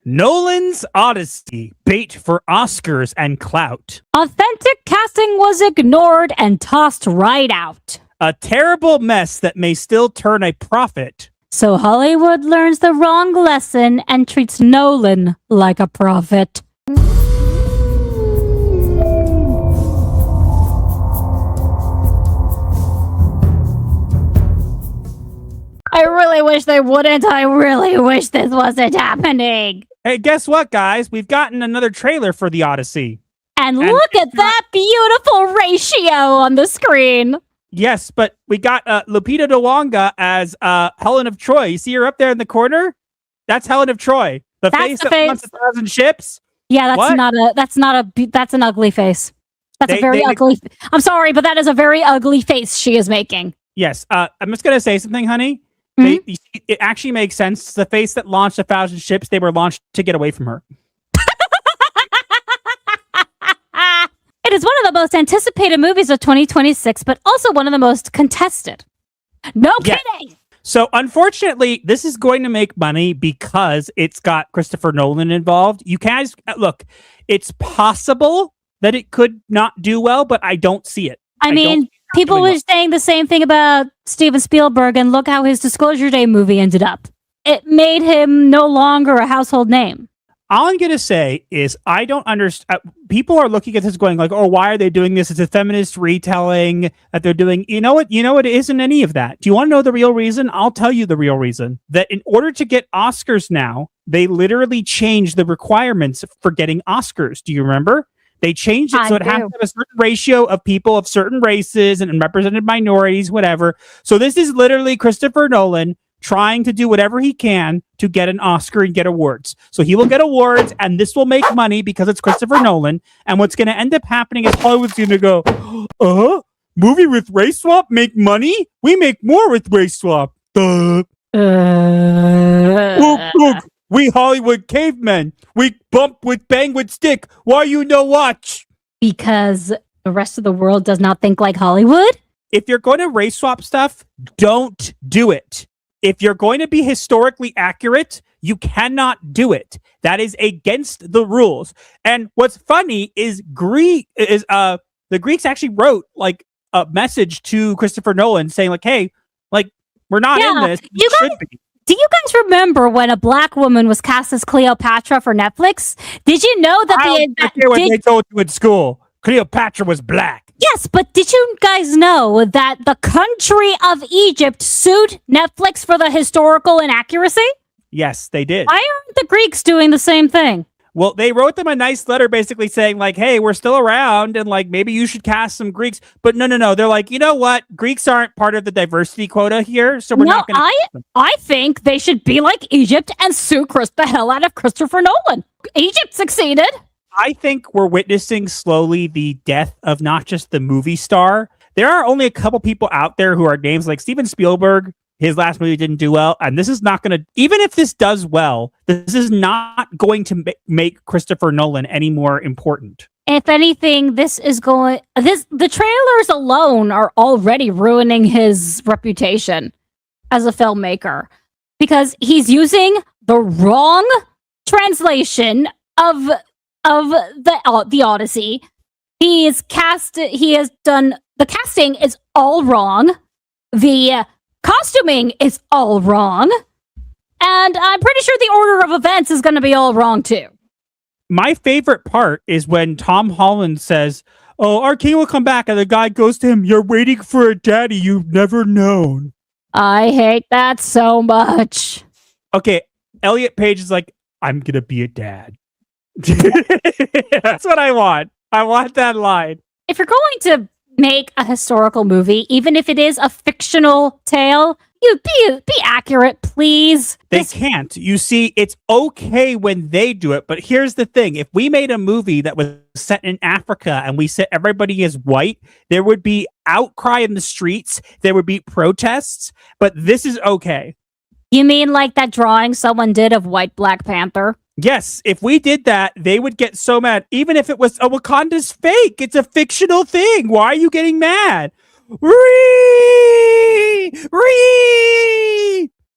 Nolan's Odyssey, bait for Oscars and clout. Authentic casting was ignored and tossed right out. A terrible mess that may still turn a profit. So Hollywood learns the wrong lesson and treats Nolan like a prophet. I really wish they wouldn't. I really wish this wasn't happening. Hey, guess what, guys? We've gotten another trailer for the Odyssey. And look at that beautiful ratio on the screen. Yes, but we got Lupita Nyong'o as Helen of Troy. You see her up there in the corner? That's Helen of Troy. That's face that wants 1,000 ships. Yeah, that's an ugly face. That's a very ugly. I'm sorry, but that is a very ugly face she is making. Yes, I'm just gonna say something, honey. Mm-hmm. It actually makes sense. It's the face that launched 1,000 ships. They were launched to get away from her. It is one of the most anticipated movies of 2026, but also one of the most contested. No kidding! So, unfortunately, this is going to make money because it's got Christopher Nolan involved. You guys, look, it's possible that it could not do well, but I don't see it. I mean, people were saying the same thing about Steven Spielberg, and look how his Disclosure Day movie ended up. It made him no longer a household name. All I'm going to say is I don't understand. People are looking at this going like, oh, why are they doing this? It's a feminist retelling that they're doing. You know what? It isn't any of that. Do you want to know the real reason? I'll tell you the real reason. That in order to get Oscars now, they literally changed the requirements for getting Oscars. Do you remember? They changed it so it has to have a certain ratio of people of certain races and represented minorities, whatever. So this is literally Christopher Nolan trying to do whatever he can to get an Oscar and get awards. So he will get awards, and this will make money because it's Christopher Nolan. And what's going to end up happening is Hollywood's going to go, movie with race swap make money? We make more with race swap. Look, we Hollywood cavemen. We bump with bang with stick. Why you no watch? Because the rest of the world does not think like Hollywood? If you're going to race swap stuff, don't do it. If you're going to be historically accurate, you cannot do it. That is against the rules. And what's funny is the Greeks actually wrote like a message to Christopher Nolan saying like, hey, like we're not in this. Do you guys remember when a black woman was cast as Cleopatra for Netflix? Did you know that they told you in school Cleopatra was black? Yes, but did you guys know that the country of Egypt sued Netflix for the historical inaccuracy? Yes, they did. Why aren't the Greeks doing the same thing? Well, they wrote them a nice letter basically saying like, hey, we're still around and like maybe you should cast some Greeks. But no. They're like, you know what? Greeks aren't part of the diversity quota here, so we're not going to. I think they should be like Egypt and sue the hell out of Christopher Nolan. Egypt succeeded. I think we're witnessing slowly the death of not just the movie star. There are only a couple people out there who are names like Steven Spielberg. His last movie didn't do well. And this is not going to, even if this does well, this is not going to make Christopher Nolan any more important. If anything, the trailers alone are already ruining his reputation as a filmmaker because he's using the wrong translation of the Odyssey. The casting is all wrong. The costuming is all wrong. And I'm pretty sure the order of events is going to be all wrong too. My favorite part is when Tom Holland says, oh, our king will come back. And the guy goes to him, you're waiting for a daddy you've never known. I hate that so much. Okay, Elliot Page is like, I'm going to be a dad. That's what I want. I want that line. If you're going to make a historical movie, even if it is a fictional tale, you be accurate, please. They can't. You see, it's okay when they do it, but here's the thing. If we made a movie that was set in Africa and we set everybody as white, there would be outcry in the streets. There would be protests, but this is okay. You mean like that drawing someone did of white Black Panther? Yes, if we did that, they would get so mad. Even if it was Wakanda's fake, it's a fictional thing. Why are you getting mad? Ree!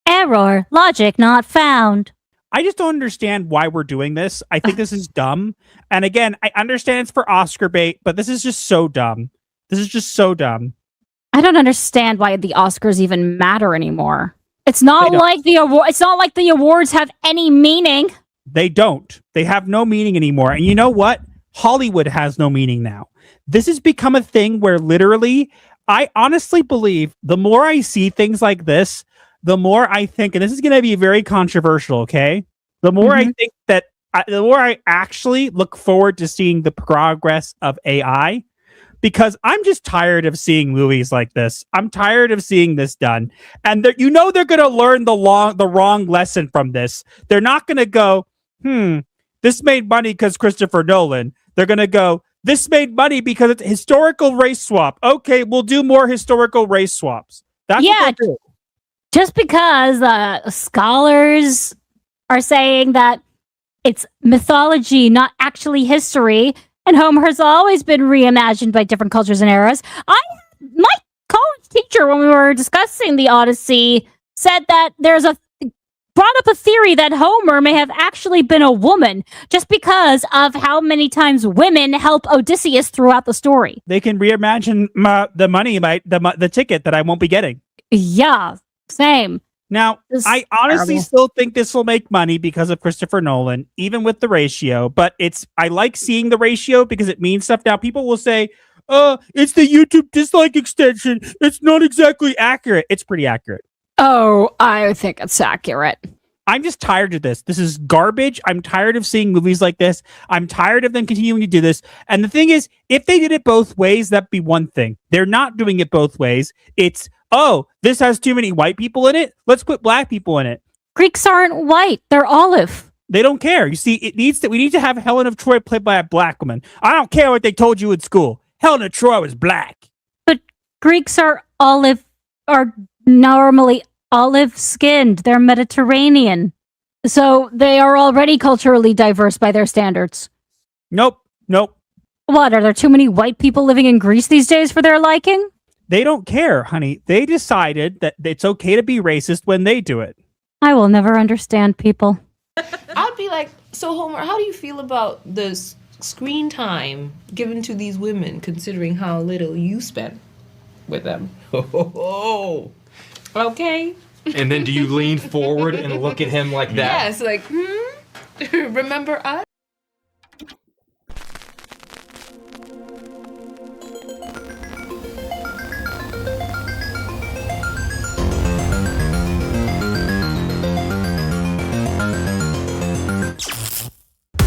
Error. Logic not found. I just don't understand why we're doing this. I think this is dumb. And again, I understand it's for Oscar bait, but this is just so dumb. This is just so dumb. I don't understand why the Oscars even matter anymore. It's not like the award. It's not like the awards have any meaning. They don't. They have no meaning anymore. And you know what? Hollywood has no meaning now. This has become a thing where literally, I honestly believe the more I see things like this, the more I think, and this is going to be very controversial, okay? The more I think that, the more I actually look forward to seeing the progress of AI, because I'm just tired of seeing movies like this. I'm tired of seeing this done. And they're going to learn the wrong lesson from this. They're not going to go, this made money because Christopher Nolan. They're going to go, this made money because it's historical race swap. Okay, we'll do more historical race swaps. That's what they'll do. Just because scholars are saying that it's mythology, not actually history, and Homer has always been reimagined by different cultures and eras. My college teacher, when we were discussing the Odyssey, said that brought up a theory that Homer may have actually been a woman just because of how many times women help Odysseus throughout the story. They can reimagine the money, the ticket that I won't be getting. Yeah, same. Now, I honestly still think this will make money because of Christopher Nolan, even with the ratio, but I like seeing the ratio because it means stuff. Now, people will say, it's the YouTube dislike extension. It's not exactly accurate. It's pretty accurate. Oh, I think it's accurate. I'm just tired of this. This is garbage. I'm tired of seeing movies like this. I'm tired of them continuing to do this. And the thing is, if they did it both ways, that'd be one thing. They're not doing it both ways. It's, this has too many white people in it. Let's put black people in it. Greeks aren't white. They're olive. They don't care. You see, we need to have Helen of Troy played by a black woman. I don't care what they told you in school. Helen of Troy was black. But Greeks are normally olive-skinned. They're Mediterranean. So they are already culturally diverse by their standards. Nope. What, are there too many white people living in Greece these days for their liking? They don't care, honey. They decided that it's okay to be racist when they do it. I will never understand people. I'd be like, so Homer, how do you feel about the screen time given to these women, considering how little you spend with them? Okay. And then do you lean forward and look at him like that? Yes, like, remember us?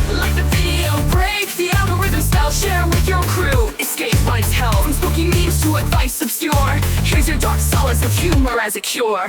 Like the video, break the algorithm style, share with your crew. Escape life's hell, from spooky memes to advice obscure. Here's your dark solace of humor as a cure.